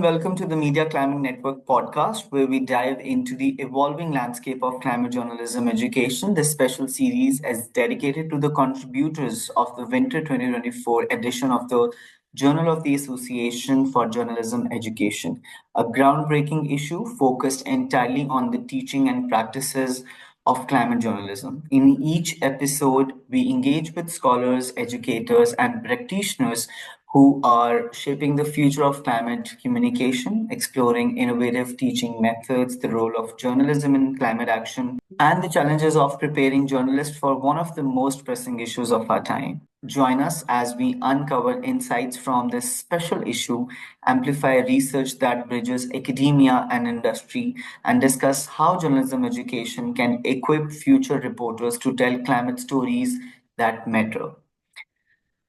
welcome to the MediaClimate Network podcast, where we dive into the evolving landscape of climate journalism education. This special series is dedicated to the contributors of the winter 2024 edition of the Journal of the Association for Journalism Education, a groundbreaking issue focused entirely on the teaching and practices of climate journalism. In each episode, we engage with scholars, educators, and practitioners who are shaping the future of climate communication, exploring innovative teaching methods, the role of journalism in climate action, and the challenges of preparing journalists for one of the most pressing issues of our time. Join us as we uncover insights from this special issue, amplify research that bridges academia and industry, and discuss how journalism education can equip future reporters to tell climate stories that matter.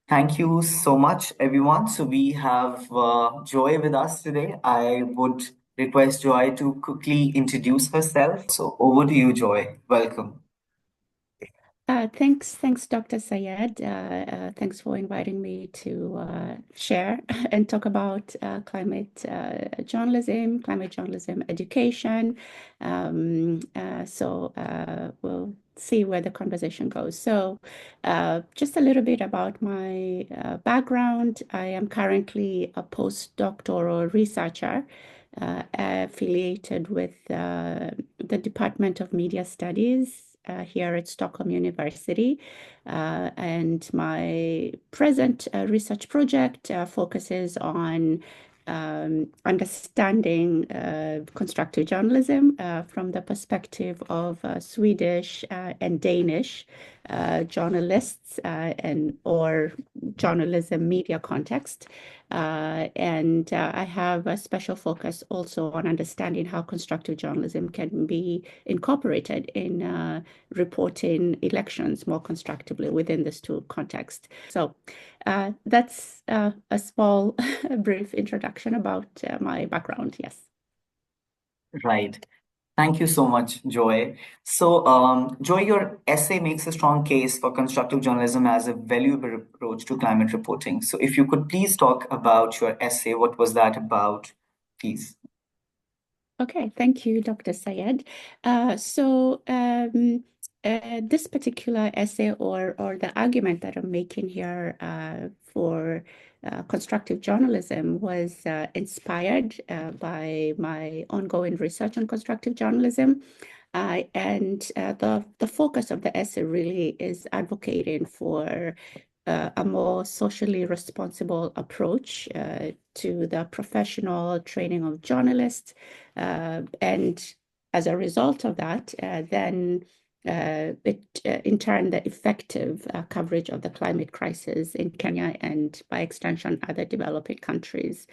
Thank you so much, everyone. So we have Joy with us today. I would request Joy to quickly introduce herself. So over to you, Joy. Welcome. Thanks, Dr. Syed. Thanks for inviting me to share and talk about climate journalism education. We'll see where the conversation goes. So just a little bit about my background. I am currently a postdoctoral researcher affiliated with the Department of Media Studies here at Stockholm University. And my present research project focuses on understanding constructive journalism from the perspective of Swedish and Danish journalists or journalism media context. And I have a special focus also on understanding how constructive journalism can be incorporated in reporting elections more constructively within this two contexts. So that's a small, brief introduction about my background. Yes. Right. Thank you so much, Joy. So, Joy, your essay makes a strong case for constructive journalism as a valuable approach to climate reporting. So, if you could please talk about your essay, what was that about, please? Okay, thank you, Dr. Syed. This particular essay or the argument that I'm making here for constructive journalism was inspired by my ongoing research on constructive journalism. The focus of the essay really is advocating for a more socially responsible approach to the professional training of journalists. And as a result of that, in turn, the effective coverage of the climate crisis in Kenya and by extension, other developing countries.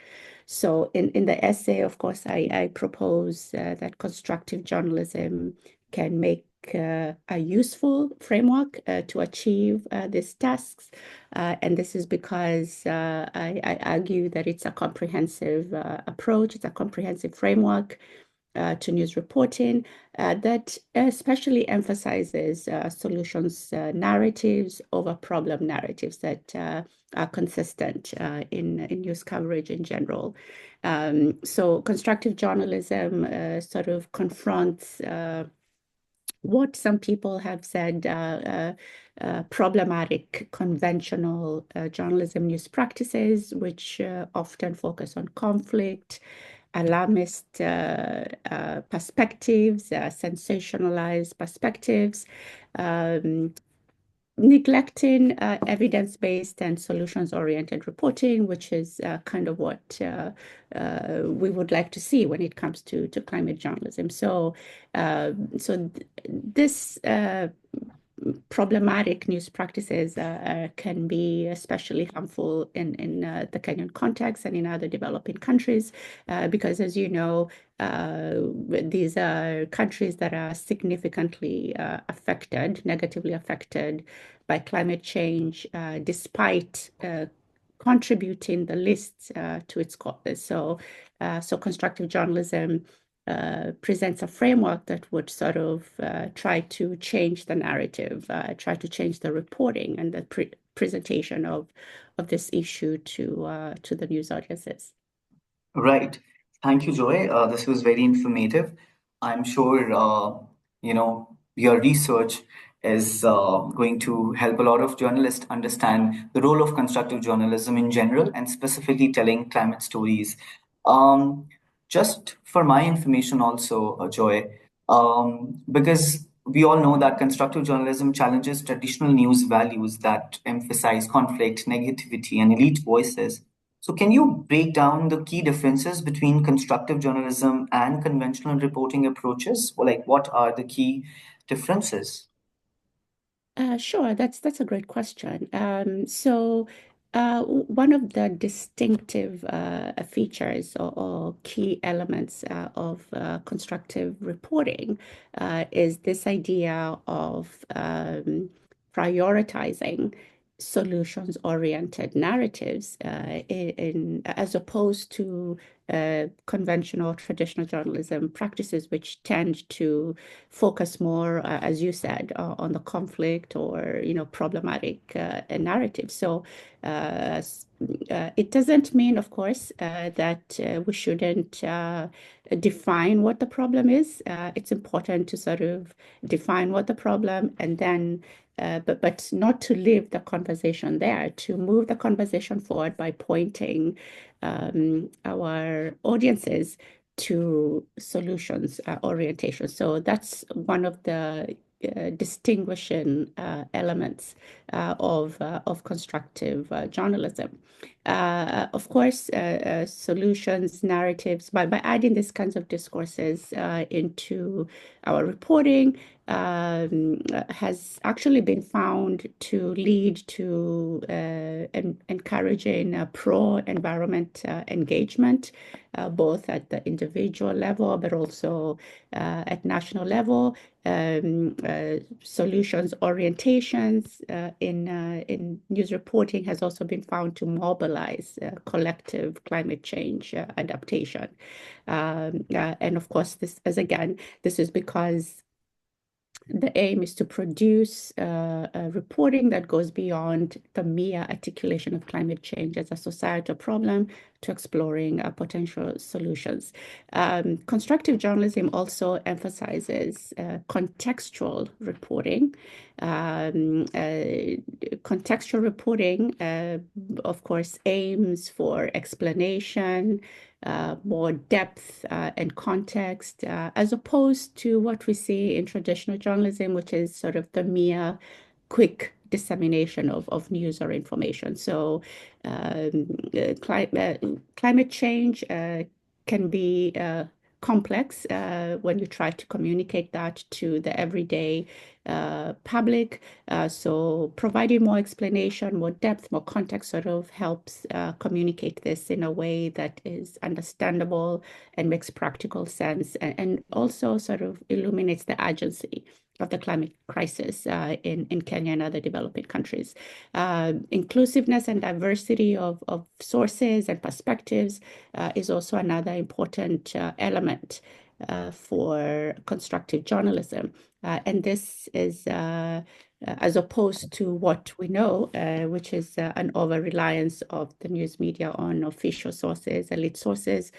So in the essay, of course, I propose that constructive journalism can make a useful framework to achieve these tasks. And this is because I argue that it's a comprehensive approach, it's a comprehensive framework to news reporting that especially emphasizes solutions narratives over problem narratives that are consistent in news coverage in general. So constructive journalism sort of confronts what some people have said problematic conventional journalism news practices, which often focus on conflict, alarmist perspectives, sensationalized perspectives, neglecting evidence-based and solutions-oriented reporting, which is kind of what we would like to see when it comes to climate journalism. So this problematic news practices can be especially harmful in the Kenyan context and in other developing countries, because as you know, these are countries that are significantly negatively affected by climate change, despite contributing the least to its causes. So constructive journalism presents a framework that would sort of try to change the narrative, try to change the reporting and the presentation of this issue to the news audiences. Right. Thank you, Joy. This was very informative. I'm sure your research is going to help a lot of journalists understand the role of constructive journalism in general and specifically telling climate stories. Um, just for my information, also, Joy, because we all know that constructive journalism challenges traditional news values that emphasize conflict, negativity, and elite voices. So, can you break down the key differences between constructive journalism and conventional reporting approaches? Or, like, what are the key differences? Sure, that's a great question. One of the distinctive features or key elements of constructive reporting is this idea of prioritizing solutions-oriented narratives as opposed to conventional traditional journalism practices, which tend to focus more, as you said, on the conflict or problematic narrative. So it doesn't mean, of course, that we shouldn't define what the problem is. It's important to sort of define what the problem and then but not to leave the conversation there, to move the conversation forward by pointing our audiences to solutions orientation. So that's one of the distinguishing elements of constructive journalism. Of course, solutions, narratives, by adding these kinds of discourses into our reporting, has actually been found to lead to encouraging pro-environment engagement, both at the individual level, but also at national level. Solutions orientations in news reporting has also been found to mobilize collective climate change adaptation. And of course, this is because the aim is to produce a reporting that goes beyond the mere articulation of climate change as a societal problem to exploring potential solutions. Constructive journalism also emphasizes contextual reporting. Contextual reporting, of course, aims for explanation, more depth and context, as opposed to what we see in traditional journalism, which is sort of the mere quick dissemination of news or information. So climate change can be complex when you try to communicate that to the everyday public. So providing more explanation, more depth, more context sort of helps communicate this in a way that is understandable and makes practical sense and also sort of illuminates the urgency of the climate crisis in Kenya and other developing countries. Inclusiveness and diversity of sources and perspectives is also another important element for constructive journalism. And this is as opposed to what we know, which is an over-reliance of the news media on official sources, elite sources,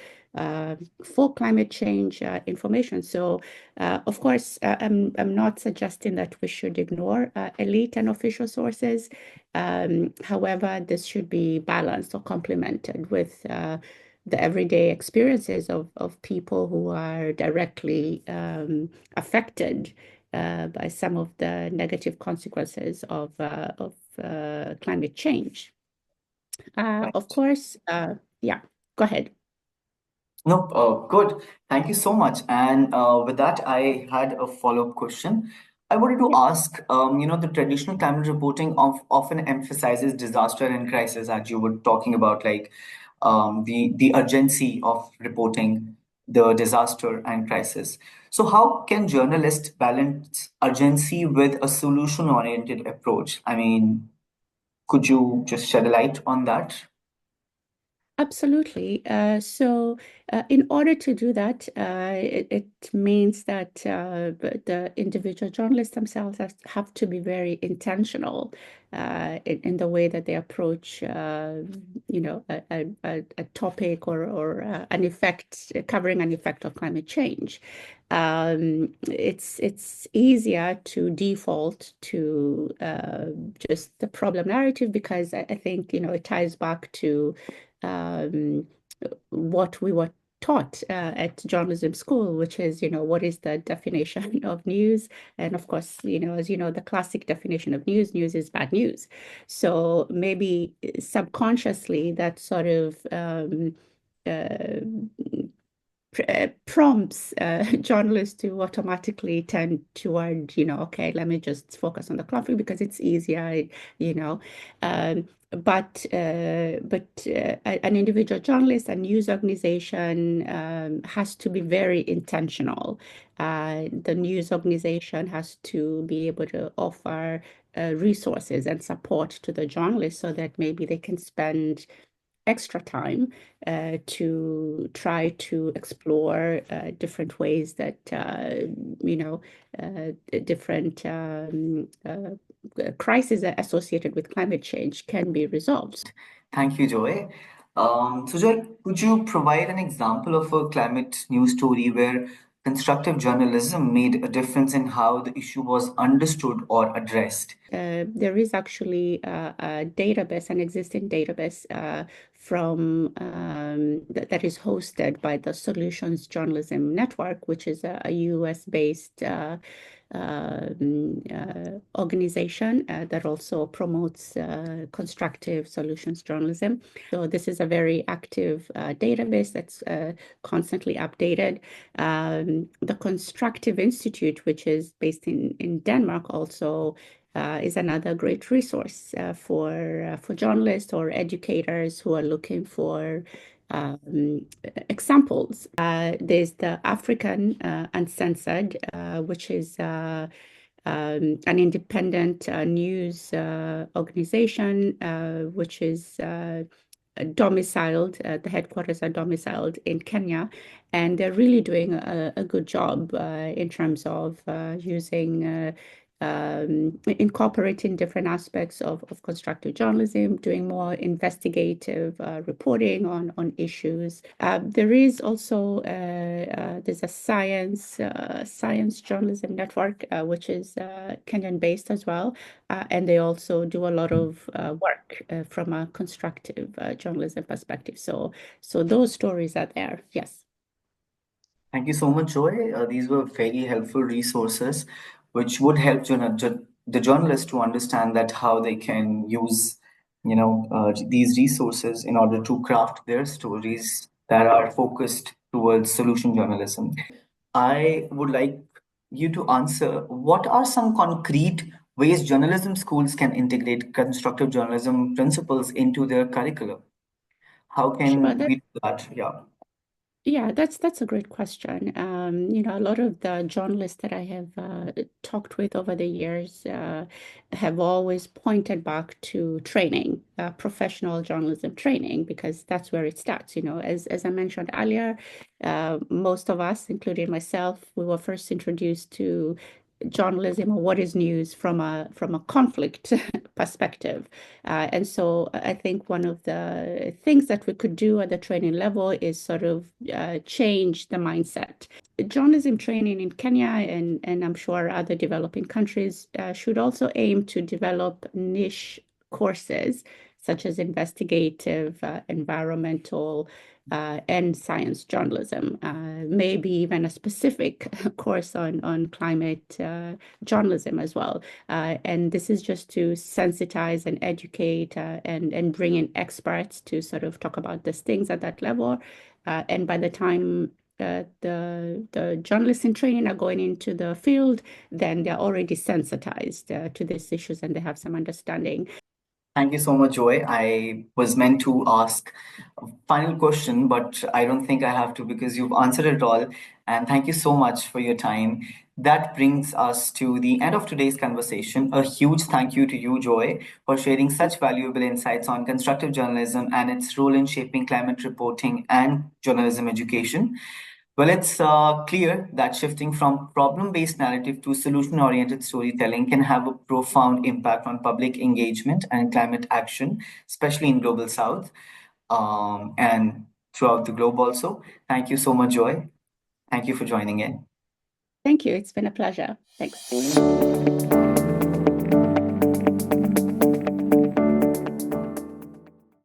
for climate change information. So, of course, I'm not suggesting that we should ignore elite and official sources. However, this should be balanced or complemented with the everyday experiences of people who are directly affected by some of the negative consequences of climate change. Of Right. course, yeah, go ahead. No, good. Thank you so much. And with that, I had a follow-up question. I wanted to Yeah. ask, the traditional climate reporting often emphasizes disaster and crisis, as you were talking about, like the urgency of reporting the disaster and crisis. So, how can journalists balance urgency with a solution-oriented approach? I mean, could you just shed a light on that? Absolutely. In order to do that, it means that the individual journalists themselves have to be very intentional in the way that they approach, a topic or an effect, covering an effect of climate change. It's easier to default to just the problem narrative because I think, it ties back to um, what we were taught at journalism school, which is, what is the definition of news? And of course, as you know, the classic definition of news is bad news. So maybe subconsciously that sort of uh, prompts journalists to automatically tend toward, okay, let me just focus on the conflict because it's easier, you know. But an individual journalist, a news organization has to be very intentional. The news organization has to be able to offer resources and support to the journalists so that maybe they can spend extra time to try to explore different ways that different crises associated with climate change can be resolved. Thank you, Joy. So, Joy, could you provide an example of a climate news story where constructive journalism made a difference in how the issue was understood or addressed? There is actually a database, an existing database that is hosted by the Solutions Journalism Network, which is a US-based organization that also promotes constructive solutions journalism. So this is a very active database that's constantly updated. The Constructive Institute, which is based in Denmark, also is another great resource for journalists or educators who are looking for examples. There's the African Uncensored, which is an independent news organization, which is domiciled, the headquarters are domiciled in Kenya, and they're really doing a good job in terms of incorporating different aspects of constructive journalism, doing more investigative reporting on issues. There is also there's a science journalism network, which is Kenyan-based as well, and they also do a lot of work from a constructive journalism perspective. So those stories are there. Yes. Thank you so much, Joy. These were very helpful resources, which would help the journalist to understand that how they can use, these resources in order to craft their stories that are focused towards solution journalism. I would like you to answer what are some concrete ways journalism schools can integrate constructive journalism principles into their curriculum? How Sure. can we do that? Yeah. Yeah, that's a great question. A lot of the journalists that I have talked with over the years have always pointed back to training, professional journalism training, because that's where it starts. As I mentioned earlier, most of us, including myself, we were first introduced to journalism or what is news from a conflict perspective. And so I think one of the things that we could do at the training level is sort of change the mindset. Journalism training in Kenya and I'm sure other developing countries should also aim to develop niche courses such as investigative, environmental, and science journalism, maybe even a specific course on climate journalism as well. And this is just to sensitize and educate and bring in experts to sort of talk about these things at that level. And by the time the journalists in training are going into the field, then they're already sensitized to these issues and they have some understanding. Thank you so much, Joy. I was meant to ask a final question, but I don't think I have to because you've answered it all. And thank you so much for your time. That brings us to the end of today's conversation. A huge thank you to you, Joy, for sharing such valuable insights on constructive journalism and its role in shaping climate reporting and journalism education. Well, it's clear that shifting from problem based narrative to solution oriented storytelling can have a profound impact on public engagement and climate action, especially in Global South and throughout the globe also. Thank you so much, Joy. Thank you for joining in. Thank you. It's been a pleasure. Thanks.